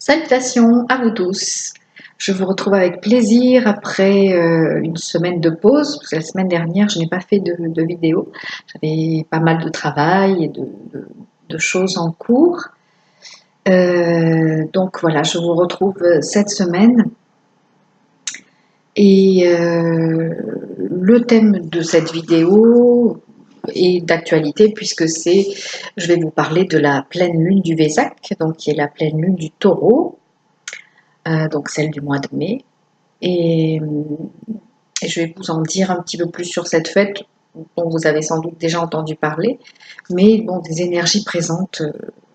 Salutations à vous tous. Je vous retrouve avec plaisir après une semaine de pause, parce que la semaine dernière je n'ai pas fait de vidéo. J'avais pas mal de travail et de choses en cours. Donc voilà, je vous retrouve cette semaine. Et le thème de cette vidéo est d'actualité puisque je vais vous parler de la pleine lune du Vésac, donc qui est la pleine lune du Taureau. Donc celle du mois de mai. Et je vais vous en dire un petit peu plus sur cette fête dont vous avez sans doute déjà entendu parler, mais bon, des énergies présentes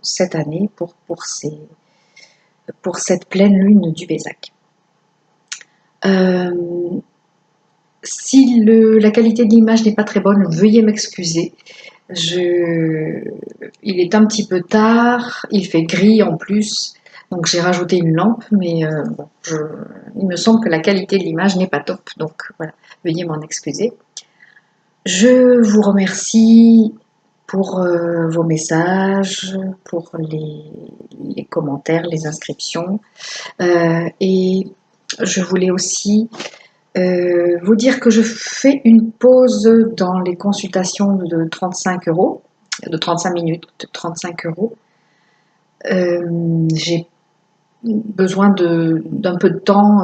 cette année pour cette pleine lune du Vésac. Si la qualité de l'image n'est pas très bonne, veuillez m'excuser. Il est un petit peu tard, il fait gris en plus, donc j'ai rajouté une lampe, mais il me semble que la qualité de l'image n'est pas top, donc voilà, veuillez m'en excuser. Je vous remercie pour vos messages, pour les commentaires, les inscriptions, et je voulais aussi vous dire que je fais une pause dans les consultations de 35 €, de 35 minutes, de 35 €. J'ai besoin d'un peu de temps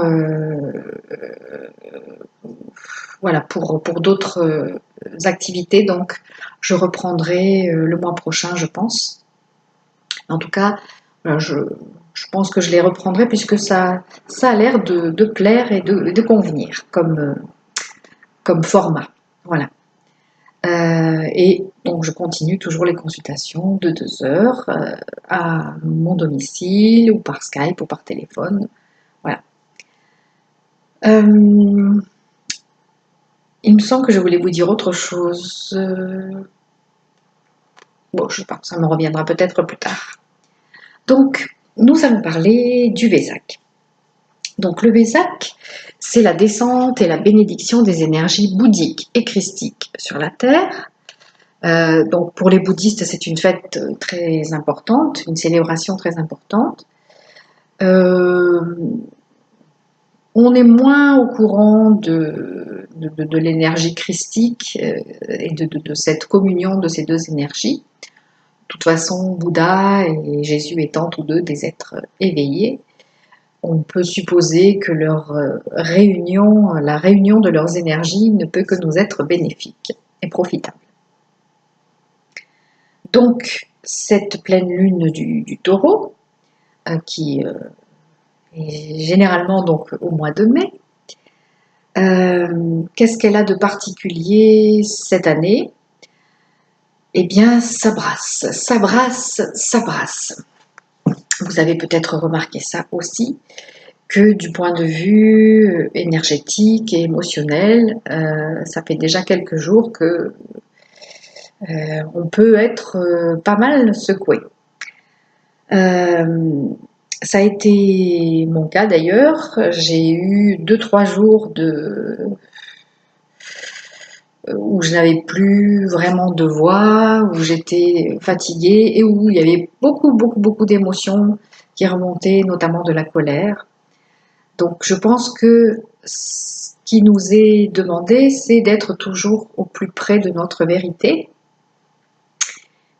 voilà, pour d'autres activités, donc je reprendrai le mois prochain, je pense. En tout cas, je pense que je les reprendrai puisque ça a l'air de plaire et de convenir comme format. Voilà. Et donc je continue toujours les consultations de 2 heures à mon domicile ou par Skype ou par téléphone. Voilà. Il me semble que je voulais vous dire autre chose. Bon, je sais pas, ça me reviendra peut-être plus tard. Donc, nous allons parler du Vésac. Donc le Vésac, c'est la descente et la bénédiction des énergies bouddhiques et christiques sur la Terre. Donc pour les bouddhistes, c'est une fête très importante, une célébration très importante. On est moins au courant de l'énergie christique et de cette communion de ces deux énergies. De toute façon, Bouddha et Jésus étant tous deux des êtres éveillés, on peut supposer que la réunion de leurs énergies ne peut que nous être bénéfique et profitable. Donc, cette pleine lune du Taureau, qui est généralement donc au mois de mai, qu'est-ce qu'elle a de particulier cette année? Eh bien, ça brasse, ça brasse, ça brasse. Vous avez peut-être remarqué ça aussi, que du point de vue énergétique et émotionnel, ça fait déjà quelques jours que on peut être pas mal secoué. Ça a été mon cas d'ailleurs. J'ai eu 2-3 jours où je n'avais plus vraiment de voix, où j'étais fatiguée et où il y avait beaucoup d'émotions qui remontaient, notamment de la colère. Donc je pense que ce qui nous est demandé, c'est d'être toujours au plus près de notre vérité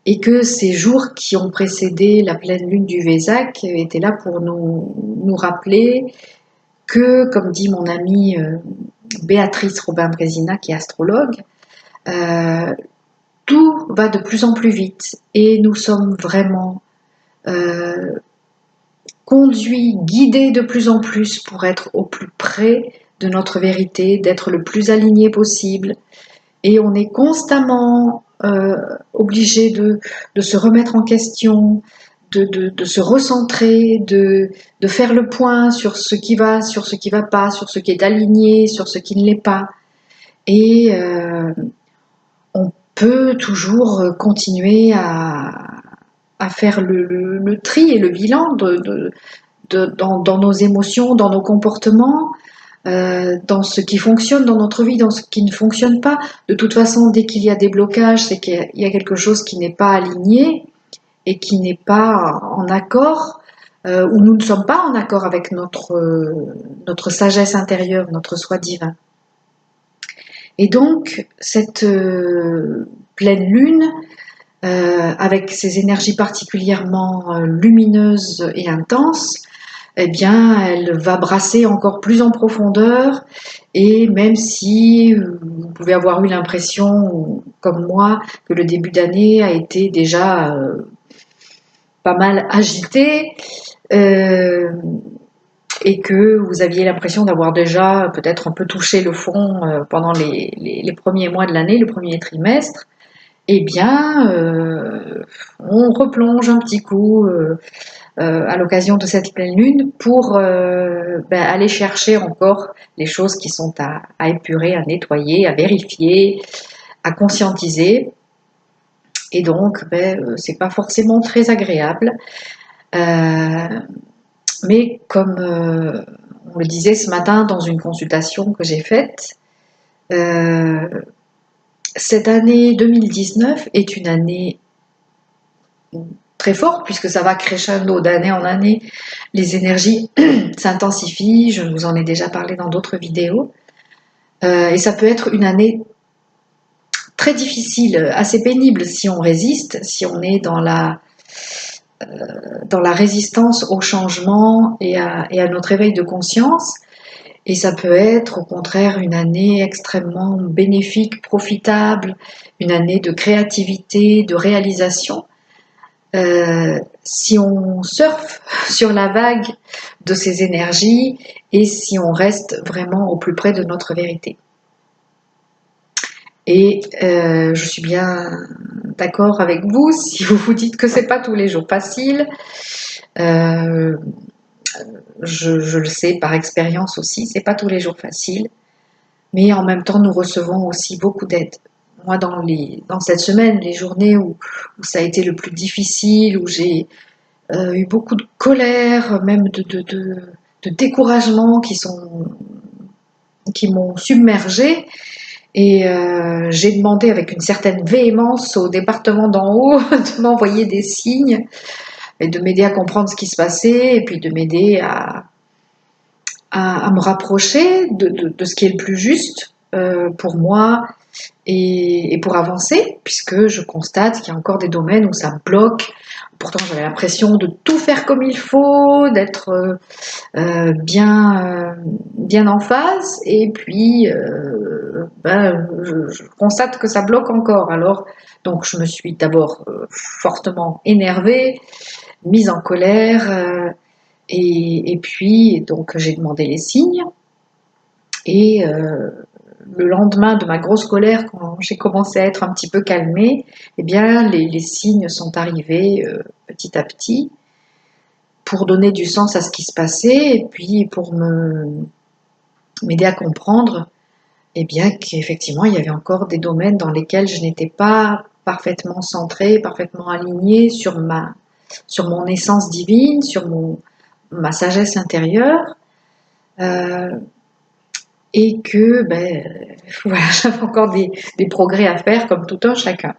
et que ces jours qui ont précédé la pleine lune du Vésac étaient là pour nous rappeler que, comme dit mon amie Béatrice Robin-Brésina, qui est astrologue, tout va de plus en plus vite et nous sommes vraiment conduits, guidés de plus en plus pour être au plus près de notre vérité, d'être le plus aligné possible. Et on est constamment obligé de se remettre en question, de se recentrer, de faire le point sur ce qui va pas, sur ce qui est aligné, sur ce qui ne l'est pas. Et on peut toujours continuer à faire le tri et le bilan dans nos émotions, dans nos comportements, dans ce qui fonctionne dans notre vie, dans ce qui ne fonctionne pas. De toute façon, dès qu'il y a des blocages, c'est qu'il y a quelque chose qui n'est pas aligné et qui n'est pas en accord où nous ne sommes pas en accord avec notre sagesse intérieure, notre soi divin. Et donc, cette pleine lune, avec ses énergies particulièrement lumineuses et intenses, eh bien, elle va brasser encore plus en profondeur. Et même si vous pouvez avoir eu l'impression, comme moi, que le début d'année a été déjà pas mal agité, et que vous aviez l'impression d'avoir déjà peut-être un peu touché le fond pendant les premiers mois de l'année, le premier trimestre, eh bien, on replonge un petit coup à l'occasion de cette pleine lune pour aller chercher encore les choses qui sont à épurer, à nettoyer, à vérifier, à conscientiser. Et donc, c'est pas forcément très agréable. Mais comme on le disait ce matin dans une consultation que j'ai faite, cette année 2019 est une année très forte puisque ça va crescendo d'année en année. Les énergies s'intensifient, je vous en ai déjà parlé dans d'autres vidéos. Et ça peut être une année très difficile, assez pénible si on résiste, si on est dans la résistance au changement et à notre éveil de conscience. Et ça peut être au contraire une année extrêmement bénéfique, profitable, une année de créativité, de réalisation. Si on surfe sur la vague de ces énergies et si on reste vraiment au plus près de notre vérité. Et je suis bien d'accord avec vous si vous vous dites que c'est pas tous les jours facile. Je le sais par expérience aussi, c'est pas tous les jours facile, mais en même temps nous recevons aussi beaucoup d'aide. Moi dans cette semaine, les journées où ça a été le plus difficile, où j'ai eu beaucoup de colère, même de découragement qui m'ont submergée, et j'ai demandé avec une certaine véhémence au département d'en haut de m'envoyer des signes et de m'aider à comprendre ce qui se passait et puis de m'aider à me rapprocher de ce qui est le plus juste pour moi et pour avancer, puisque je constate qu'il y a encore des domaines où ça bloque. Pourtant, j'avais l'impression de tout faire comme il faut, d'être bien en phase, et puis je constate que ça bloque encore. Alors, donc, je me suis d'abord fortement énervée, mise en colère, et puis donc j'ai demandé les signes. Et le lendemain de ma grosse colère, quand j'ai commencé à être un petit peu calmée, eh bien les signes sont arrivés petit à petit pour donner du sens à ce qui se passait et puis pour m'aider à comprendre eh bien qu'effectivement il y avait encore des domaines dans lesquels je n'étais pas parfaitement centrée, parfaitement alignée sur mon essence divine, sur ma sagesse intérieure. Et que voilà, j'avais encore des progrès à faire comme tout un chacun.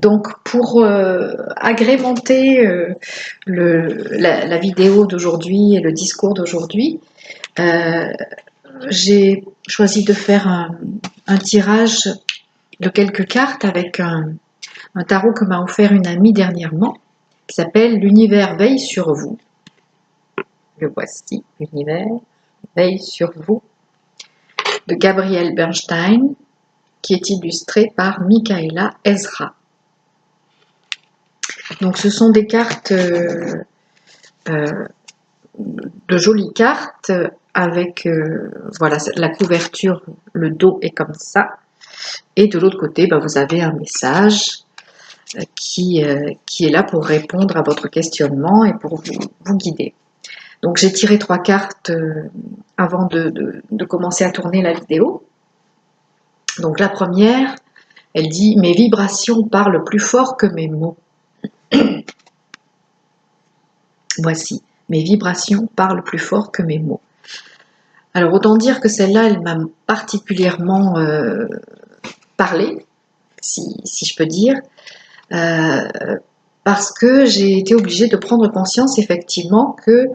Donc pour agrémenter la vidéo d'aujourd'hui et le discours d'aujourd'hui, j'ai choisi de faire un tirage de quelques cartes avec un tarot que m'a offert une amie dernièrement, qui s'appelle « L'univers veille sur vous ». Le voici, « L'univers veille sur vous » de Gabrielle Bernstein, qui est illustré par Michaela Ezra. Donc ce sont des cartes, de jolies cartes, avec voilà, la couverture, le dos est comme ça, et de l'autre côté, vous avez un message qui est là pour répondre à votre questionnement et pour vous guider. Donc j'ai tiré 3 cartes avant de commencer à tourner la vidéo. Donc la première, elle dit « Mes vibrations parlent plus fort que mes mots ». Voici, mes vibrations parlent plus fort que mes mots. Alors autant dire que celle-là, elle m'a particulièrement parlé, si je peux dire, parce que j'ai été obligée de prendre conscience effectivement que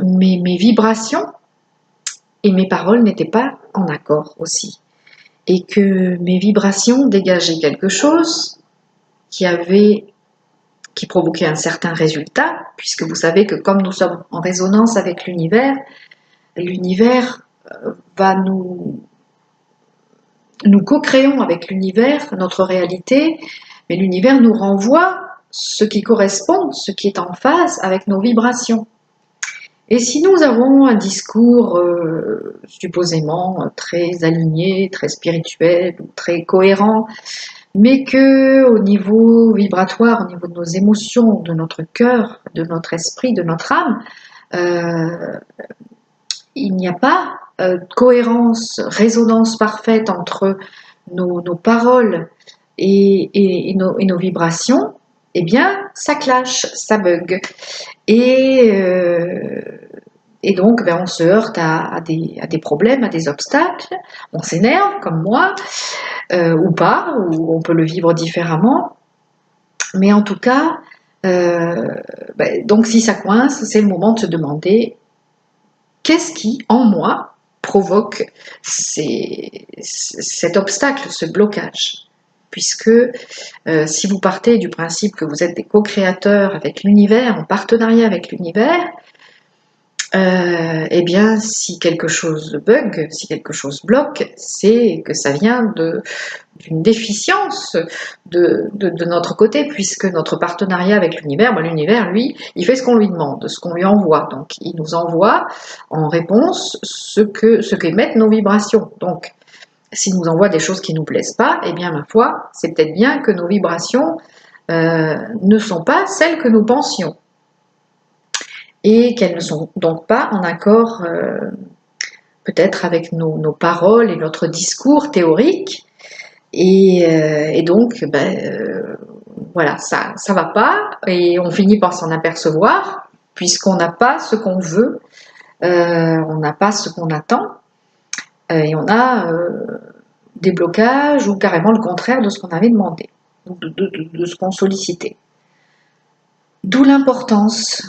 mes vibrations et mes paroles n'étaient pas en accord aussi. Et que mes vibrations dégageaient quelque chose qui provoquait un certain résultat, puisque vous savez que comme nous sommes en résonance avec l'univers, l'univers va nous co-créons avec l'univers notre réalité, mais l'univers nous renvoie ce qui correspond, ce qui est en phase avec nos vibrations. Et si nous avons un discours supposément très aligné, très spirituel, très cohérent, mais que au niveau vibratoire, au niveau de nos émotions, de notre cœur, de notre esprit, de notre âme, il n'y a pas cohérence, résonance parfaite entre nos paroles et nos vibrations, eh bien, ça clash, ça bug. Et donc, on se heurte à des problèmes, à des obstacles, on s'énerve, comme moi, ou pas, ou on peut le vivre différemment. Mais en tout cas, donc si ça coince, c'est le moment de se demander qu'est-ce qui, en moi, provoque cet obstacle, ce blocage. Puisque si vous partez du principe que vous êtes des co-créateurs avec l'univers, en partenariat avec l'univers, eh bien, si quelque chose bug, si quelque chose bloque, c'est que ça vient d'une déficience de notre côté, puisque notre partenariat avec l'univers, l'univers, lui, il fait ce qu'on lui demande, ce qu'on lui envoie. Donc, il nous envoie en réponse ce qu'émettent nos vibrations. Donc, s'il nous envoie des choses qui ne nous plaisent pas, eh bien, ma foi, c'est peut-être bien que nos vibrations ne sont pas celles que nous pensions. Et qu'elles ne sont donc pas en accord peut-être avec nos paroles et notre discours théorique. Et donc, voilà, ça va pas, et on finit par s'en apercevoir, puisqu'on n'a pas ce qu'on veut, on n'a pas ce qu'on attend, et on a des blocages, ou carrément le contraire de ce qu'on avait demandé, de ce qu'on sollicitait. D'où l'importance,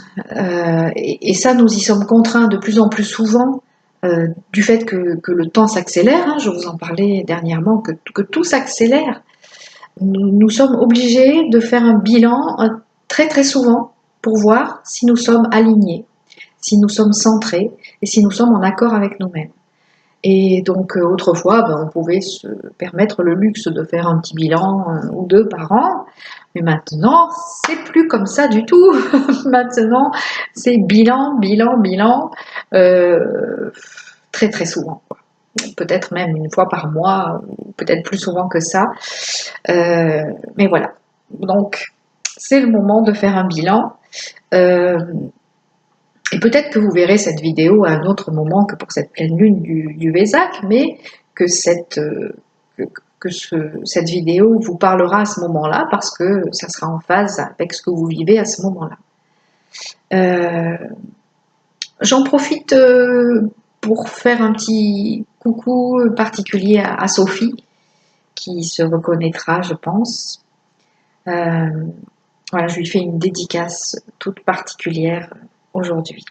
et ça nous y sommes contraints de plus en plus souvent, du fait que le temps s'accélère, hein, je vous en parlais dernièrement, que tout s'accélère. Nous sommes obligés de faire un bilan très très souvent pour voir si nous sommes alignés, si nous sommes centrés et si nous sommes en accord avec nous-mêmes. Et donc autrefois, on pouvait se permettre le luxe de faire un petit bilan ou deux par an, mais maintenant, c'est plus comme ça du tout. Maintenant, c'est bilan, très très souvent. Peut-être même une fois par mois, peut-être plus souvent que ça. Mais voilà. Donc, c'est le moment de faire un bilan. Et peut-être que vous verrez cette vidéo à un autre moment que pour cette pleine lune du Vésac, mais que cette vidéo vous parlera à ce moment-là, parce que ça sera en phase avec ce que vous vivez à ce moment-là. J'en profite pour faire un petit coucou particulier à Sophie, qui se reconnaîtra, je pense. Voilà, je lui fais une dédicace toute particulière aujourd'hui.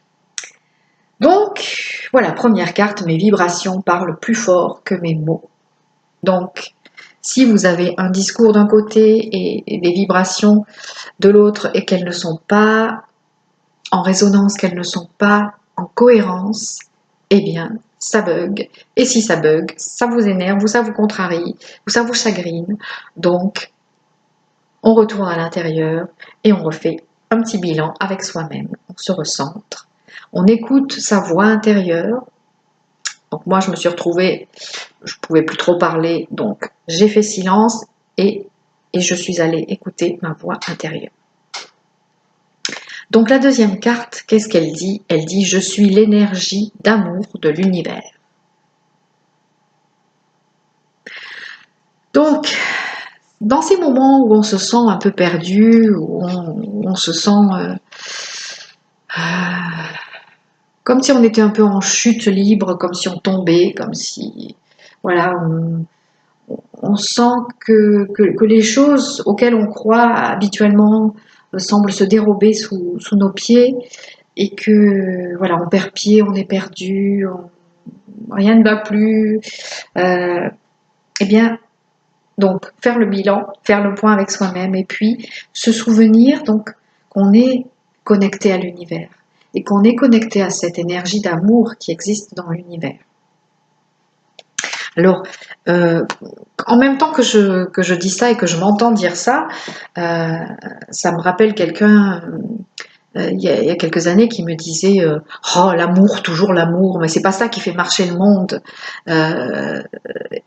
Donc, voilà, première carte, mes vibrations parlent plus fort que mes mots. Donc, si vous avez un discours d'un côté et des vibrations de l'autre et qu'elles ne sont pas en résonance, qu'elles ne sont pas en cohérence, eh bien, ça bug. Et si ça bug, ça vous énerve, ou ça vous contrarie, ou ça vous chagrine. Donc, on retourne à l'intérieur et on refait un petit bilan avec soi-même. On se recentre. On écoute sa voix intérieure. Donc moi, je me suis retrouvée, je ne pouvais plus trop parler, donc j'ai fait silence et je suis allée écouter ma voix intérieure. Donc la deuxième carte, qu'est-ce qu'elle dit? Elle dit « Je suis l'énergie d'amour de l'univers ». Donc, dans ces moments où on se sent un peu perdu, où on se sent comme si on était un peu en chute libre, comme si on tombait, comme si, voilà, on sent que les choses auxquelles on croit habituellement semble se dérober sous nos pieds et que voilà, on perd pied, on est perdu, rien ne va plus. Eh bien, donc faire le bilan, faire le point avec soi-même et puis se souvenir donc qu'on est connecté à l'univers et qu'on est connecté à cette énergie d'amour qui existe dans l'univers. Alors, en même temps que je dis ça et que je m'entends dire ça, ça me rappelle quelqu'un il y a quelques années qui me disait oh l'amour, toujours l'amour, mais c'est pas ça qui fait marcher le monde.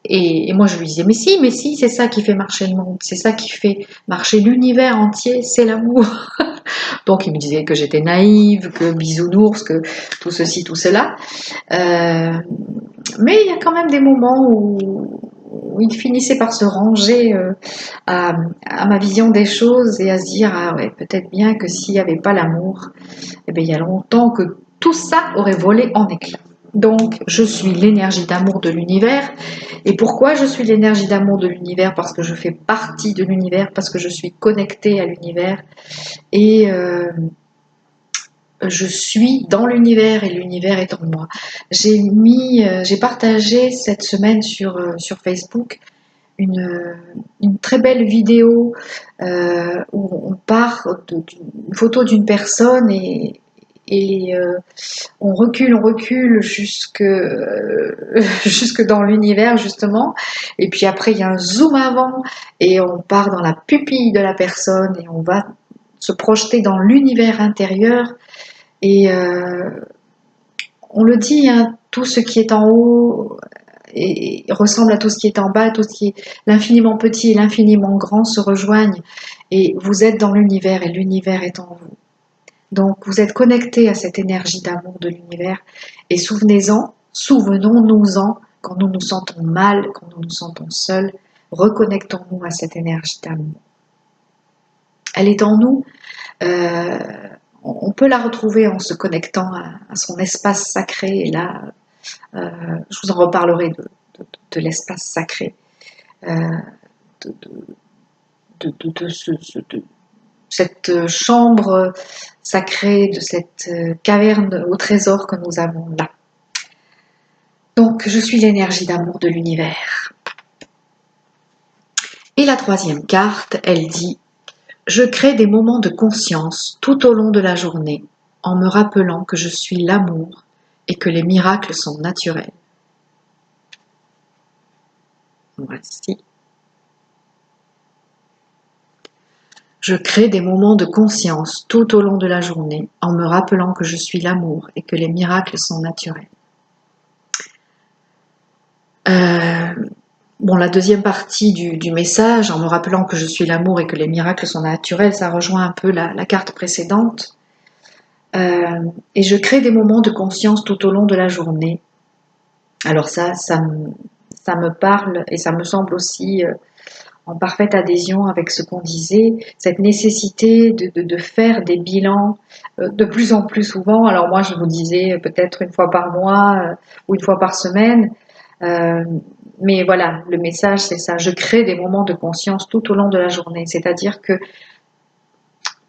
Et moi je lui disais mais si, c'est ça qui fait marcher le monde, c'est ça qui fait marcher l'univers entier, c'est l'amour. Donc il me disait que j'étais naïve, que bisounours, que tout ceci, tout cela. Mais il y a quand même des moments où il finissait par se ranger à ma vision des choses et à se dire ah ouais, peut-être bien que s'il n'y avait pas l'amour, eh bien, il y a longtemps que tout ça aurait volé en éclats. Donc je suis l'énergie d'amour de l'univers. Et pourquoi je suis l'énergie d'amour de l'univers? Parce que je fais partie de l'univers, parce que je suis connectée à l'univers et je suis dans l'univers et l'univers est en moi. J'ai partagé cette semaine sur Facebook une très belle vidéo où on part d'une photo d'une personne et on recule jusque jusque dans l'univers justement. Et puis après il y a un zoom avant et on part dans la pupille de la personne et on va se projeter dans l'univers intérieur. Et on le dit, hein, tout ce qui est en haut et ressemble à tout ce qui est en bas, tout ce qui est l'infiniment petit et l'infiniment grand se rejoignent. Et vous êtes dans l'univers et l'univers est en vous. Donc vous êtes connecté à cette énergie d'amour de l'univers. Et souvenons-nous-en quand nous nous sentons mal, quand nous nous sentons seuls, reconnectons-nous à cette énergie d'amour. Elle est en nous. On peut la retrouver en se connectant à son espace sacré. Et là, je vous en reparlerai de l'espace sacré, de cette chambre sacrée, de cette caverne au trésor que nous avons là. Donc, je suis l'énergie d'amour de l'univers. Et la troisième carte, elle dit « Je crée des moments de conscience tout au long de la journée en me rappelant que je suis l'amour et que les miracles sont naturels. » Voici. Je crée des moments de conscience tout au long de la journée en me rappelant que je suis l'amour et que les miracles sont naturels. La deuxième partie du message, en me rappelant que je suis l'amour et que les miracles sont naturels, ça rejoint un peu la carte précédente. Et je crée des moments de conscience tout au long de la journée. Alors ça me parle et ça me semble aussi en parfaite adhésion avec ce qu'on disait, cette nécessité de faire des bilans de plus en plus souvent. Alors moi, je vous disais peut-être une fois par mois ou une fois par semaine, mais voilà, le message c'est ça, je crée des moments de conscience tout au long de la journée, c'est-à-dire que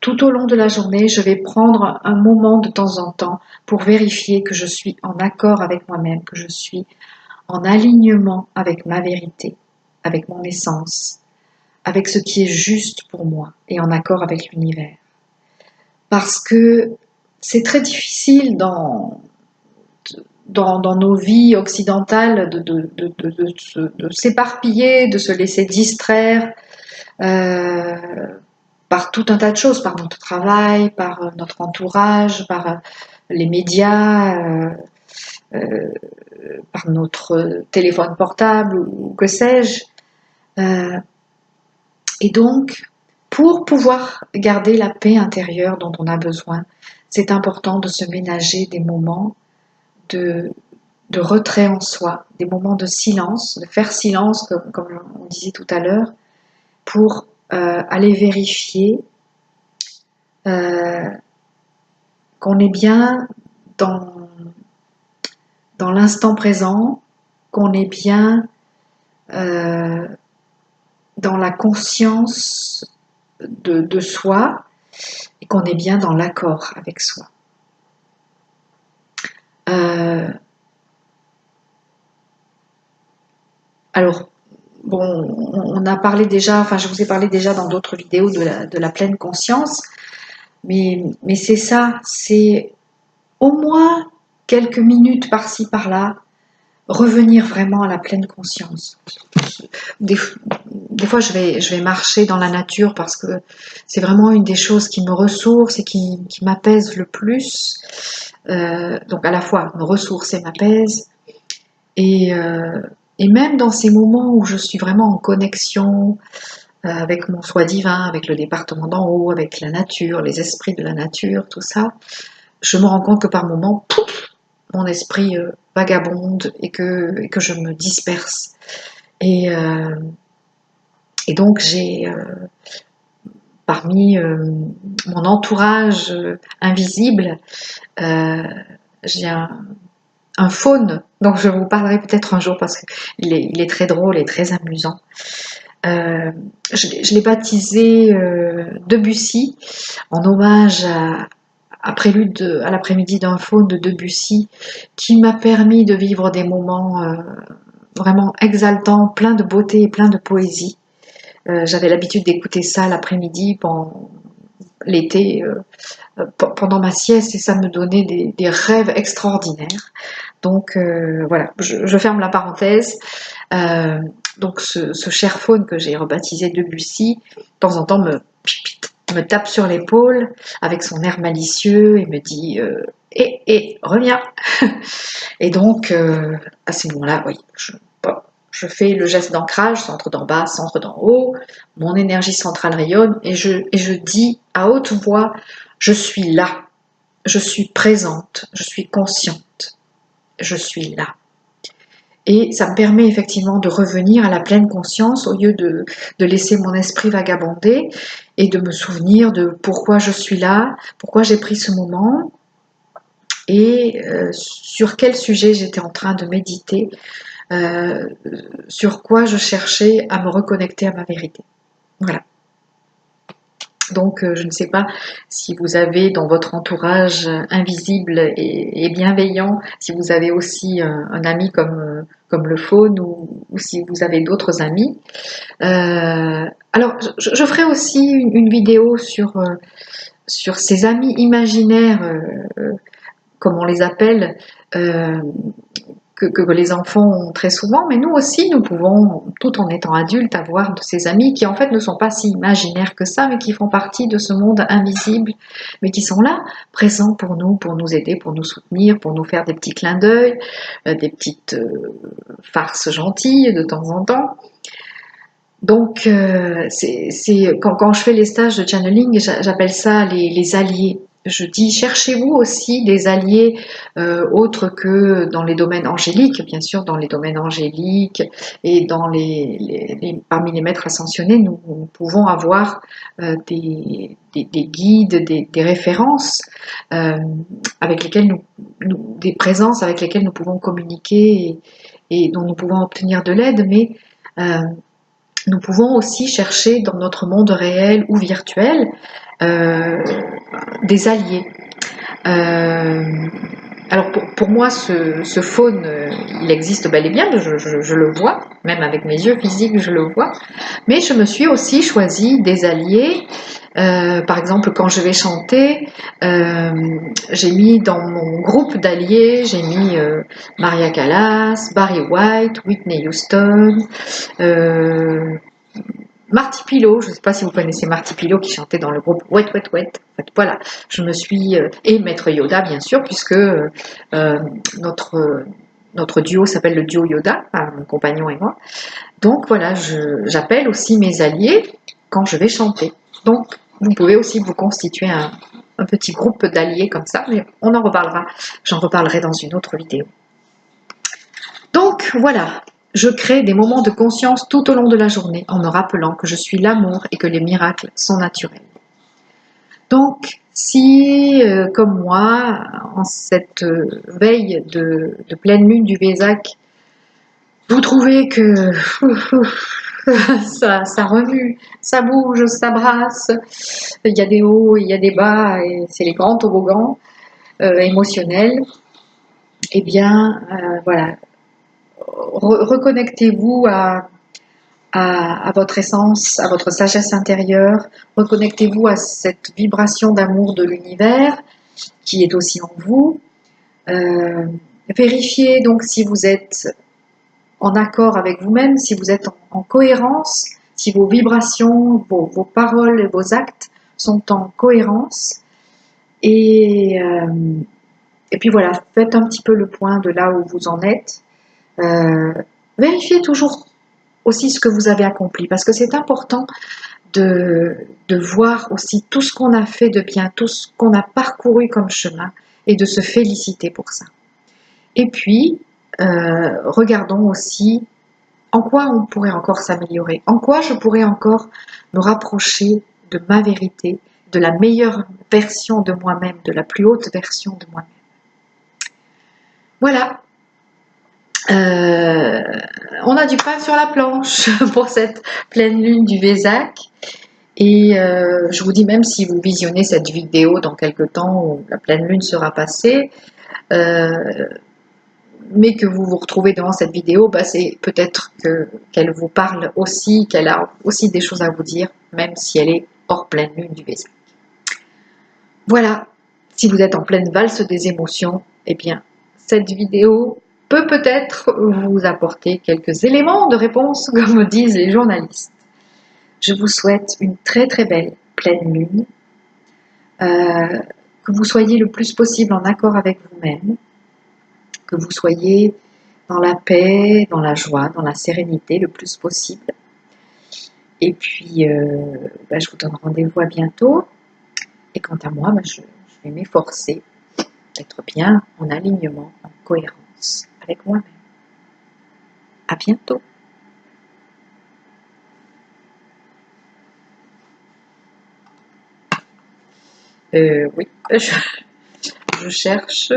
tout au long de la journée, je vais prendre un moment de temps en temps pour vérifier que je suis en accord avec moi-même, que je suis en alignement avec ma vérité, avec mon essence, avec ce qui est juste pour moi et en accord avec l'univers. Parce que c'est très difficile dans nos vies occidentales de s'éparpiller, de se laisser distraire par tout un tas de choses, par notre travail, par notre entourage, par les médias, par notre téléphone portable ou que sais-je. Et donc, pour pouvoir garder la paix intérieure dont on a besoin, c'est important de se ménager des moments de retrait en soi, des moments de silence, de faire silence, comme on disait tout à l'heure, pour aller vérifier qu'on est bien dans l'instant présent, qu'on est bien dans la conscience de soi qu'on est bien dans l'accord avec soi. Alors, bon, on a parlé déjà, enfin je vous ai parlé déjà dans d'autres vidéos de la pleine conscience, mais c'est ça, c'est au moins quelques minutes par-ci par-là, revenir vraiment à la pleine conscience. Des fois je vais marcher dans la nature parce que c'est vraiment une des choses qui me ressource et qui m'apaise le plus. Donc à la fois me ressource et m'apaise. Et même dans ces moments où je suis vraiment en connexion avec mon soi divin, avec le département d'en haut, avec la nature, les esprits de la nature, tout ça, je me rends compte que par moments, pouf, mon esprit vagabonde et que je me disperse. Et donc j'ai parmi mon entourage invisible, j'ai un faune dont je vous parlerai peut-être un jour parce qu'il est très drôle et très amusant. Je l'ai baptisé Debussy en hommage à prélude à l'après-midi d'un faune de Debussy qui m'a permis de vivre des moments vraiment exaltants, plein de beauté et plein de poésie. J'avais l'habitude d'écouter ça l'après-midi pendant l'été, pendant ma sieste, et ça me donnait des rêves extraordinaires. Donc voilà, je ferme la parenthèse. Donc ce cher faune que j'ai rebaptisé Debussy, de temps en temps me tape sur l'épaule avec son air malicieux et me dit reviens. Et donc à ces moments-là, oui, je fais le geste d'ancrage, centre d'en bas, centre d'en haut, mon énergie centrale rayonne et je dis à haute voix, je suis là, je suis présente, je suis consciente, je suis là. Et ça me permet effectivement de revenir à la pleine conscience au lieu de laisser mon esprit vagabonder et de me souvenir de pourquoi je suis là, pourquoi j'ai pris ce moment et sur quel sujet j'étais en train de méditer, sur quoi je cherchais à me reconnecter à ma vérité. Voilà. Donc je ne sais pas si vous avez dans votre entourage invisible et bienveillant, si vous avez aussi un ami comme le faune ou si vous avez d'autres amis. Alors je ferai aussi une vidéo sur ces amis imaginaires, comme on les appelle, que les enfants ont très souvent, mais nous aussi, nous pouvons, tout en étant adultes, avoir de ces amis qui en fait ne sont pas si imaginaires que ça, mais qui font partie de ce monde invisible, mais qui sont là, présents pour nous aider, pour nous soutenir, pour nous faire des petits clins d'œil, des petites farces gentilles de temps en temps. Donc, quand je fais les stages de channeling, j'appelle ça les alliés. Je dis, cherchez-vous aussi des alliés autres que dans les domaines angéliques, bien sûr, dans les domaines angéliques et dans parmi les maîtres ascensionnés, nous pouvons avoir des guides, des références avec lesquelles des présences avec lesquelles nous pouvons communiquer et dont nous pouvons obtenir de l'aide, mais nous pouvons aussi chercher dans notre monde réel ou virtuel des alliés. Alors pour moi, ce faune, il existe bel et bien, je le vois, même avec mes yeux physiques, je le vois. Mais je me suis aussi choisi des alliés. Par exemple, quand je vais chanter, j'ai mis dans mon groupe d'alliés, j'ai mis Maria Callas, Barry White, Whitney Houston, Marty Pilot, je ne sais pas si vous connaissez Marty Pilot qui chantait dans le groupe Wet Wet Wet. En fait, voilà, je me suis et Maître Yoda bien sûr puisque notre duo s'appelle le duo Yoda, mon compagnon et moi. Donc voilà, j'appelle aussi mes alliés quand je vais chanter. Donc vous pouvez aussi vous constituer un petit groupe d'alliés comme ça, mais on en reparlera. J'en reparlerai dans une autre vidéo. Donc voilà. Je crée des moments de conscience tout au long de la journée en me rappelant que je suis l'amour et que les miracles sont naturels. Donc, si, comme moi, en cette veille de pleine lune du Vésac, vous trouvez que ça remue, ça bouge, ça brasse. Il y a des hauts, il y a des bas, et c'est les grands toboggans émotionnels. Eh bien, voilà, reconnectez-vous à votre essence, à votre sagesse intérieure. Reconnectez-vous à cette vibration d'amour de l'univers qui est aussi en vous. Vérifiez donc si vous êtes en accord avec vous-même, si vous êtes en cohérence, si vos vibrations, vos paroles et vos actes sont en cohérence. Et puis voilà, faites un petit peu le point de là où vous en êtes. Vérifiez toujours aussi ce que vous avez accompli, parce que c'est important de voir aussi tout ce qu'on a fait de bien, tout ce qu'on a parcouru comme chemin, et de se féliciter pour ça. Et puis, regardons aussi en quoi on pourrait encore s'améliorer, en quoi je pourrais encore me rapprocher de ma vérité, de la meilleure version de moi-même, de la plus haute version de moi-même. Voilà. On a du pain sur la planche pour cette pleine lune du Vésac. Et je vous dis, même si vous visionnez cette vidéo dans quelques temps où la pleine lune sera passée, mais que vous vous retrouvez devant cette vidéo, bah c'est peut-être qu'elle vous parle aussi, qu'elle a aussi des choses à vous dire, même si elle est hors pleine lune du Vésac. Voilà, si vous êtes en pleine valse des émotions, eh bien, cette vidéo peut peut-être vous apporter quelques éléments de réponse, comme disent les journalistes. Je vous souhaite une très très belle pleine lune, que vous soyez le plus possible en accord avec vous-même, que vous soyez dans la paix, dans la joie, dans la sérénité le plus possible. Et puis, je vous donne rendez-vous à bientôt. Et quant à moi, je vais m'efforcer d'être bien en alignement, en cohérence avec moi-même. À bientôt. Oui, je cherche.